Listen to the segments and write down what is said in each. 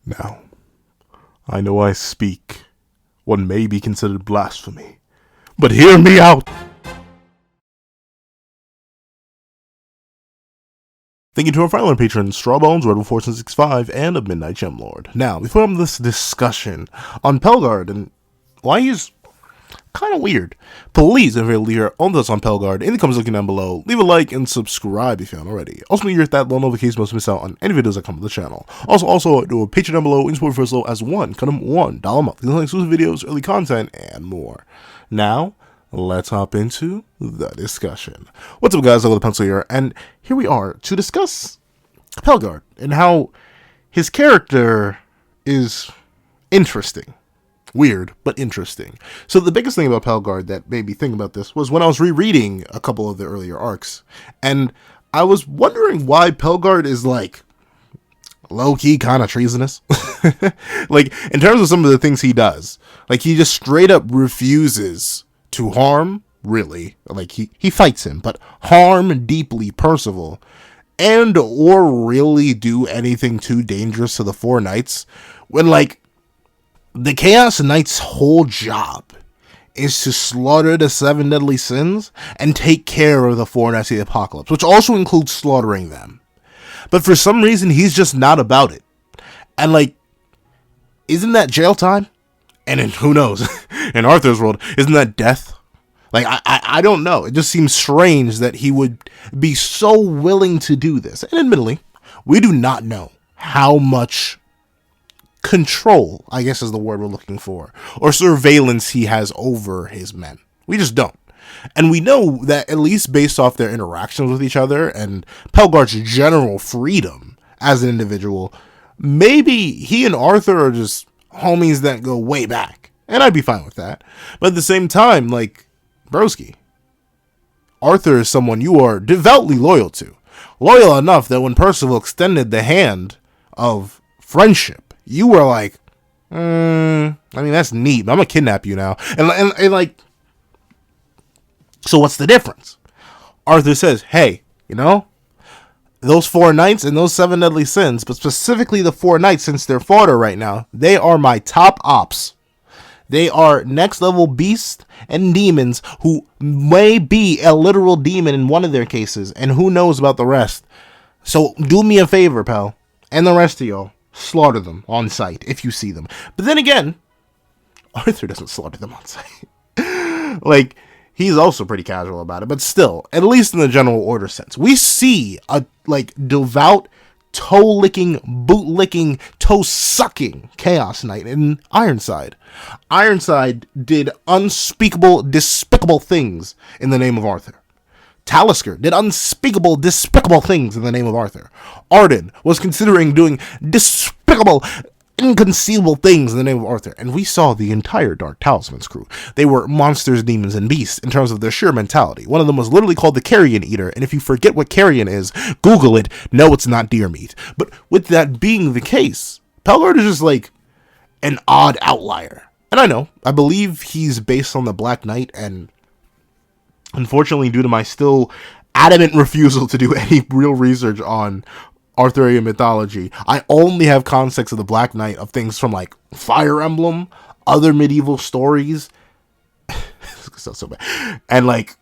Now, I know I speak what may be considered blasphemy, but hear me out! Thank you to our final patrons, Strawbones, Rebel1465, and a Midnight Gemlord. Now, before I'm this discussion on Pelgard and why he's kind of weird, please, if you're leader on those on Pelgard, in the comments looking down below, leave a like and subscribe if you haven't already. Also, you hit that little notification bell to miss out on any videos that come to the channel. Also do a Patreon down below, in support for as low as $1 a month. These are exclusive videos, early content, and more. Now, let's hop into the discussion. What's up, guys? I'll go the pencil here, and here we are to discuss Pelgard and how his character is interesting. Weird, but interesting. So the biggest thing about Pelgard that made me think about this was when I was rereading a couple of the earlier arcs, and I was wondering why Pelgard is like low-key kind of treasonous. Like, in terms of some of the things he does, like he just straight up refuses to harm, really, like he fights him, but harm deeply Percival, and or really do anything too dangerous to the Four Knights, when like the Chaos Knight's whole job is to slaughter the 7 deadly sins and take care of the Four Knights of the Apocalypse, which also includes slaughtering them. But for some reason, he's just not about it. And like, isn't that jail time? And in, who knows, in Arthur's world, isn't that death? Like, I don't know. It just seems strange that he would be so willing to do this. And admittedly, we do not know how much control, I guess is the word we're looking for, or surveillance he has over his men. We just don't. And we know that, at least based off their interactions with each other and Pelgard's general freedom as an individual, maybe he and Arthur are just homies that go way back. And I'd be fine with that. But at the same time, like, broski, Arthur is someone you are devoutly loyal to. Loyal enough that when Percival extended the hand of friendship, you were like, I mean, that's neat, but I'm gonna kidnap you now. And like, so what's the difference? Arthur says, hey, you know, those 4 knights and those 7 deadly sins, but specifically the 4 knights, since they're fodder right now, they are my top ops. They are next level beasts and demons who may be a literal demon in one of their cases, and who knows about the rest. So do me a favor, pal, and the rest of y'all. Slaughter them on sight if you see them. But then again, Arthur doesn't slaughter them on sight. Like, he's also pretty casual about it. But still, at least in the general order sense, we see a like devout, toe-licking, boot-licking, toe-sucking Chaos Knight in Ironside. Ironside did unspeakable, despicable things in the name of Arthur. Talisker did unspeakable, despicable things in the name of Arthur. Arden was considering doing despicable, inconceivable things in the name of Arthur. And we saw the entire Dark Talisman's crew. They were monsters, demons, and beasts in terms of their sheer mentality. One of them was literally called the Carrion Eater. And if you forget what carrion is, Google it. No, it's not deer meat. But with that being the case, Pelgard is just like an odd outlier. And I believe he's based on the Black Knight, and unfortunately, due to my still adamant refusal to do any real research on Arthurian mythology, I only have context of the Black Knight of things from like Fire Emblem, other medieval stories. So bad. And like,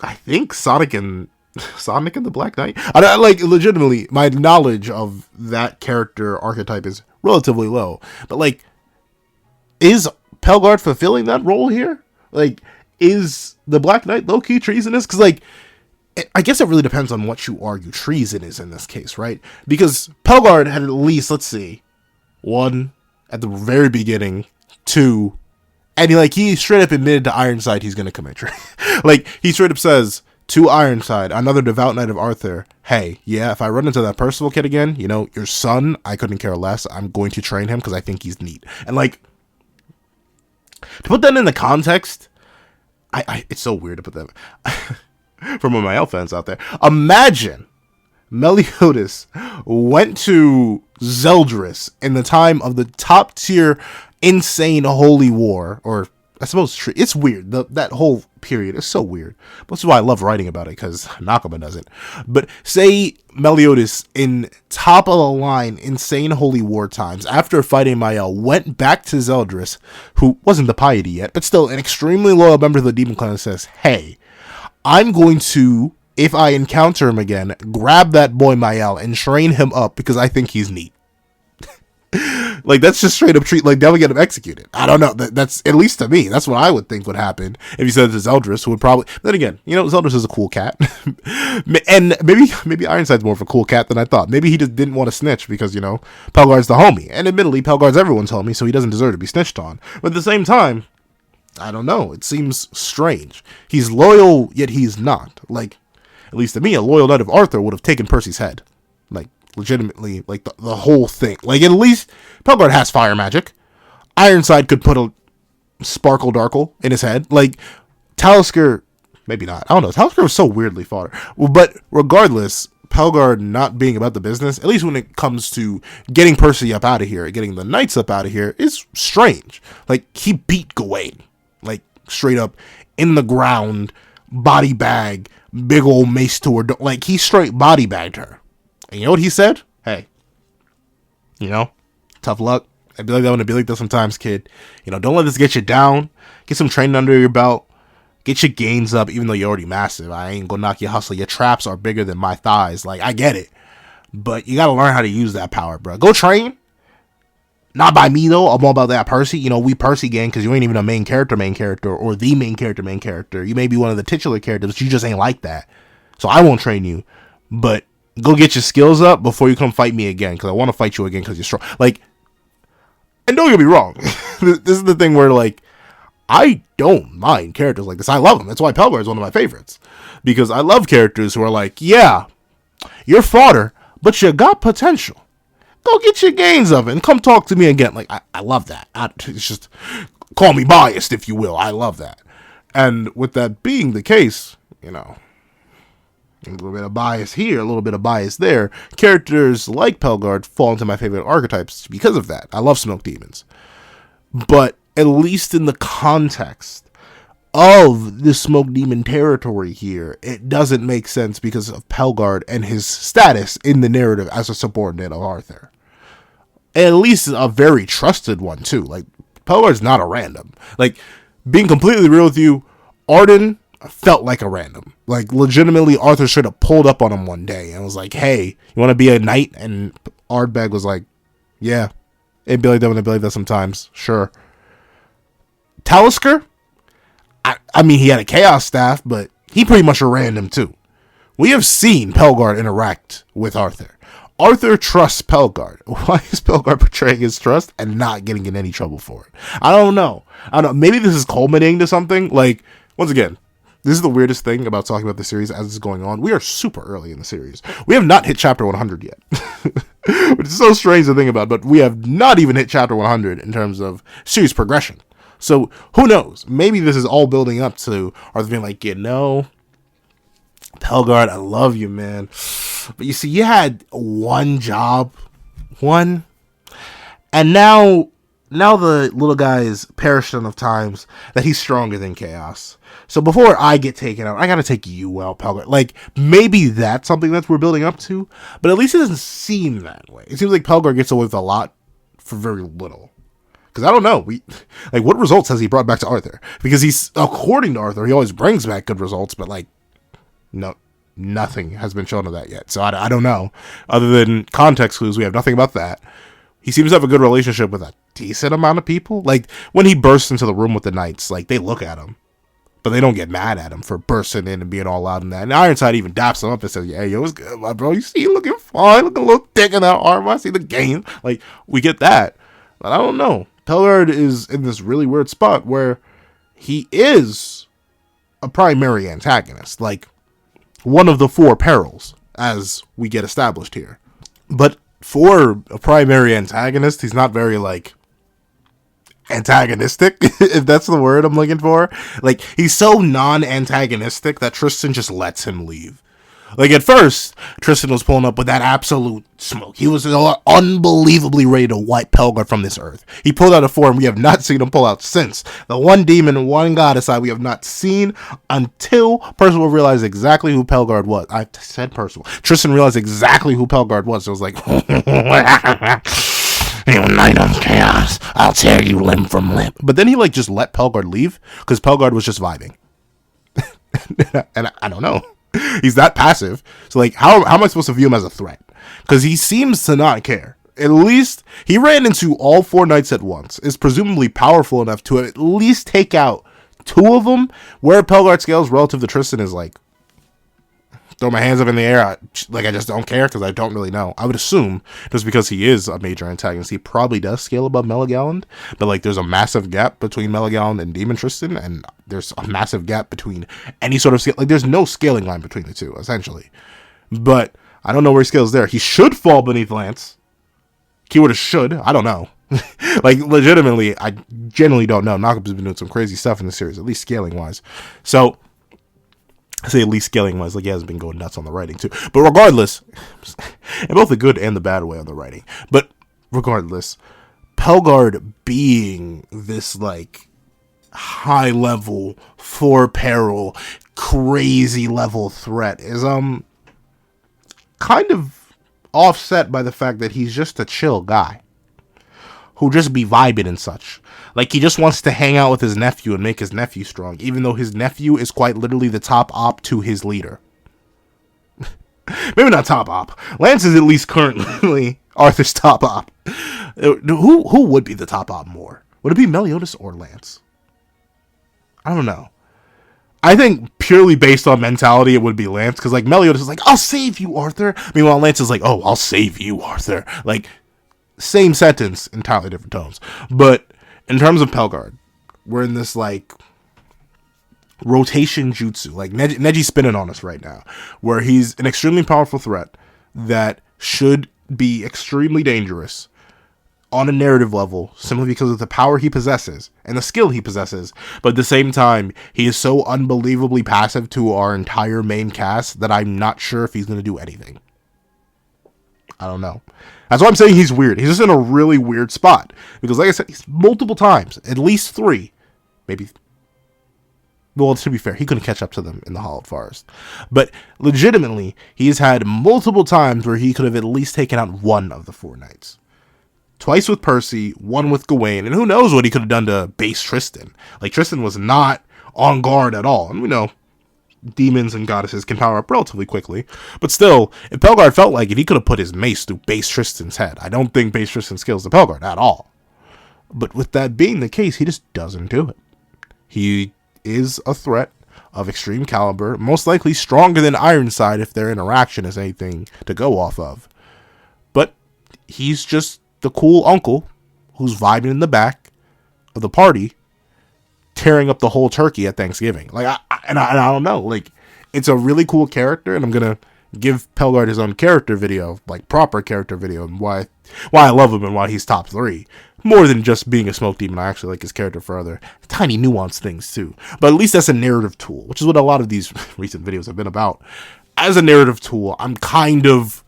I think Sonic and the Black Knight. I like, legitimately, my knowledge of that character archetype is relatively low. But like, is Pelgard fulfilling that role here? Like, is the Black Knight low-key treasonous? Because, like, I guess it really depends on what you argue treason is in this case, right? Because Pelgard had at least, let's see, 1 at the very beginning, 2, and he straight up admitted to Ironside he's going to commit treason. Like, he straight up says to Ironside, another devout knight of Arthur, hey, yeah, if I run into that Percival kid again, you know, your son, I couldn't care less. I'm going to train him because I think he's neat. And, like, to put that in the context, it's so weird to put that from my elf fans out there. Imagine Meliodas went to Zeldris in the time of the top tier insane holy war, or I suppose it's weird. That whole period is so weird. That's why I love writing about it, because Nakama doesn't. But say Meliodas, in top of the line, insane holy war times, after fighting Mael, went back to Zeldris, who wasn't the piety yet, but still an extremely loyal member of the demon clan, and says, hey, I'm going to, if I encounter him again, grab that boy Mael and train him up because I think he's neat. Like, that's just straight up treat, like, they'll get him executed. I don't know. That's, at least to me, that's what I would think would happen if he said to Zeldris, who would probably, then again, Zeldris is a cool cat. And maybe Ironside's more of a cool cat than I thought. Maybe he just didn't want to snitch because, Pelgard's the homie. And admittedly, Pelgard's everyone's homie, so he doesn't deserve to be snitched on. But at the same time, I don't know. It seems strange. He's loyal, yet he's not. Like, at least to me, a loyal knight of Arthur would have taken Percy's head. Like, legitimately, like, the whole thing. Like, at least Pelgard has fire magic. Ironside could put a sparkle darkle in his head. Like, Talisker, maybe not. I don't know. Talisker was so weirdly fodder. But regardless, Pelgard not being about the business, at least when it comes to getting Percy up out of here, getting the knights up out of here, is strange. Like, he beat Gawain. Like, straight up, in the ground, body bag, big old mace to her. Like, he straight body bagged her. And you know what he said? Hey, tough luck. I'd be like that when it be like that sometimes, kid. Don't let this get you down. Get some training under your belt. Get your gains up, even though you're already massive. I ain't gonna knock your hustle. Your traps are bigger than my thighs. Like, I get it. But you gotta learn how to use that power, bro. Go train. Not by me, though. I'm all about that Percy. We Percy gang, because you ain't even a main character, or the main character. You may be one of the titular characters, but you just ain't like that. So I won't train you. But go get your skills up before you come fight me again, because I want to fight you again because you're strong. Like, and don't get me wrong. This is the thing where, like, I don't mind characters like this. I love them. That's why Pelgard is one of my favorites. Because I love characters who are like, yeah, you're fodder, but you got potential. Go get your gains of it and come talk to me again. Like, I love that. It's just, call me biased, if you will. I love that. And with that being the case, a little bit of bias here, a little bit of bias there. Characters like Pelgard fall into my favorite archetypes because of that. I love smoke demons. But at least in the context of the smoke demon territory here, it doesn't make sense because of Pelgard and his status in the narrative as a subordinate of Arthur. At least a very trusted one, too. Like, Pelgard's not a random. Like, being completely real with you, Arden felt like a random. Like, legitimately, Arthur should have pulled up on him one day and was like, hey, you want to be a knight? And Ardbeg was like, yeah. It'd be like that when I be like that sometimes. Sure. Talisker? I mean, he had a chaos staff, but he pretty much a random, too. We have seen Pelgard interact with Arthur. Arthur trusts Pelgard. Why is Pelgard betraying his trust and not getting in any trouble for it? I don't know. Maybe this is culminating to something. Like, once again, this is the weirdest thing about talking about the series as it's going on. We are super early in the series. We have not hit chapter 100 yet. Which is so strange to think about, but we have not even hit chapter 100 in terms of series progression. So, who knows? Maybe this is all building up to Arthur being like, Pelgard, I love you, man. But you see, you had one job. And now the little guy is perished enough times that he's stronger than chaos. So before I get taken out, I gotta take you out, Pelgard. Like, maybe that's something that we're building up to, but at least it doesn't seem that way. It seems like Pelgard gets away with a lot for very little. Because I don't know, what results has he brought back to Arthur? Because he's, according to Arthur, he always brings back good results, but nothing has been shown of that yet. So I don't know. Other than context clues, we have nothing about that. He seems to have a good relationship with a decent amount of people. Like, when he bursts into the room with the knights, like, they look at him, but they don't get mad at him for bursting in and being all loud in that. And Ironside even daps him up and says, yeah, yo, what's good, my bro? You see you looking fine, looking a little thick in that armor. I see the game. Like, we get that. But I don't know. Pelgard is in this really weird spot where he is a primary antagonist. Like, one of the four perils, as we get established here. But for a primary antagonist, he's not very, antagonistic, if that's the word I'm looking for. Like, he's so non-antagonistic that Tristan just lets him leave. Like, at first, Tristan was pulling up with that absolute smoke. He was unbelievably ready to wipe Pelgard from this earth. He pulled out a form we have not seen him pull out since. The one demon, one goddess we have not seen until Percival realized exactly who Pelgard was. I said Percival. Tristan realized exactly who Pelgard was. It was like, you knight of chaos, I'll tear you limb from limb. But then he, like, just let Pelgard leave, because Pelgard was just vibing. And I don't know. He's that passive. So, like, how am I supposed to view him as a threat? Because he seems to not care. At least, he ran into all 4 knights at once. Is presumably powerful enough to at least take out 2 of them, where Pelgard scales relative to Tristan is, like, throw my hands up in the air. I just don't care, because I don't really know. I would assume, just because he is a major antagonist, he probably does scale above Pellegarde. But, like, there's a massive gap between Pellegarde and Demon Tristan, and there's a massive gap between any sort of scale. Like, there's no scaling line between the two, essentially. But I don't know where he scales there. He should fall beneath Lance. Keyword is should. I don't know. Like, legitimately, I genuinely don't know. Nakaba's been doing some crazy stuff in the series, at least scaling-wise. So, I say at least scaling-wise, like, he has been going nuts on the writing, too. But regardless, in both the good and the bad way on the writing, but regardless, Pelgard being this, like, high-level, for-peril, crazy-level threat is, kind of offset by the fact that he's just a chill guy who just be vibing and such. Like, he just wants to hang out with his nephew and make his nephew strong, even though his nephew is quite literally the top op to his leader. Maybe not top op. Lance is at least currently Arthur's top op. Who would be the top op more? Would it be Meliodas or Lance? I don't know. I think purely based on mentality, it would be Lance, because, like, Meliodas is like, I'll save you, Arthur. Meanwhile, Lance is like, oh, I'll save you, Arthur. Like, same sentence, entirely different tones. But in terms of Pelgard, we're in this, like, rotation jutsu. Like, Neji's spinning on us right now, where he's an extremely powerful threat that should be extremely dangerous on a narrative level, simply because of the power he possesses and the skill he possesses. But at the same time, he is so unbelievably passive to our entire main cast that I'm not sure if he's going to do anything. I don't know. That's why I'm saying he's weird. He's just in a really weird spot. Because, like I said, he's multiple times, at least 3, maybe. Well, to be fair, he couldn't catch up to them in the Hollowed Forest. But legitimately, he's had multiple times where he could have at least taken out one of the 4 knights. Twice with Percy, 1 with Gawain, and who knows what he could have done to base Tristan. Like, Tristan was not on guard at all. And we know demons and goddesses can power up relatively quickly. But still, if Pelgard felt like it, he could have put his mace through base Tristan's head. I don't think base Tristan skills the Pelgard at all. But with that being the case, he just doesn't do it. He is a threat of extreme caliber, most likely stronger than Ironside if their interaction is anything to go off of. But he's just the cool uncle who's vibing in the back of the party, tearing up the whole turkey at Thanksgiving. Like, I don't know. Like, it's a really cool character, and I'm gonna give Pelgard his own character video, like proper character video, and why I love him and why he's top 3. More than just being a smoke demon, I actually like his character for other tiny nuanced things too. But at least that's a narrative tool, which is what a lot of these recent videos have been about. As a narrative tool, I'm kind of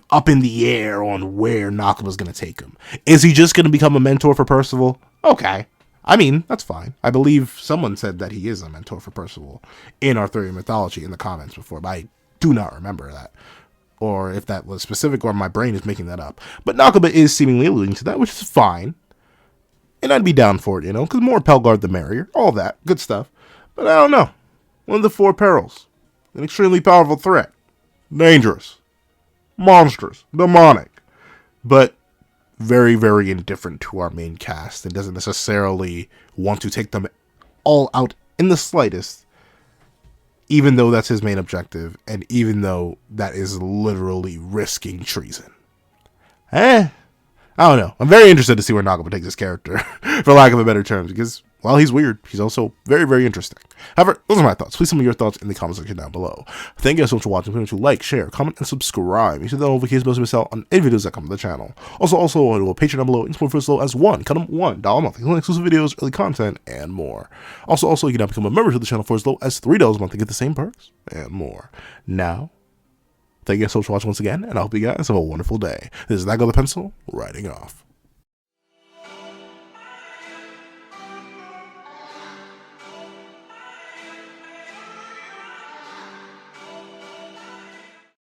up in the air on where Nakaba's going to take him. Is he just going to become a mentor for Percival? Okay. I mean, that's fine. I believe someone said that he is a mentor for Percival in Arthurian mythology in the comments before, but I do not remember that. Or if that was specific or my brain is making that up. But Nakaba is seemingly alluding to that, which is fine. And I'd be down for it, because more Pelgard the merrier. All that. Good stuff. But I don't know. One of the 4 perils. An extremely powerful threat. Dangerous. Monstrous, demonic, but very, very indifferent to our main cast and doesn't necessarily want to take them all out in the slightest, even though that's his main objective, and even though that is literally risking treason. I don't know. I'm very interested to see where Nagaba takes his character, for lack of a better term, because while he's weird, he's also very, very interesting. However, those are my thoughts. Please tell me your thoughts in the comment section down below. Thank you guys so much for watching. Please like, share, comment, and subscribe. You should then notifications bells to miss out on any videos that come to the channel. Also, I do a Patreon down below and support for as low as $1 month, including exclusive videos, early content, and more. Also, you can now become a member to the channel for as low as $3 a month to get the same perks and more. Now, thank you guys so much for watching once again, and I hope you guys have a wonderful day. This is Manga the Pencil, writing off.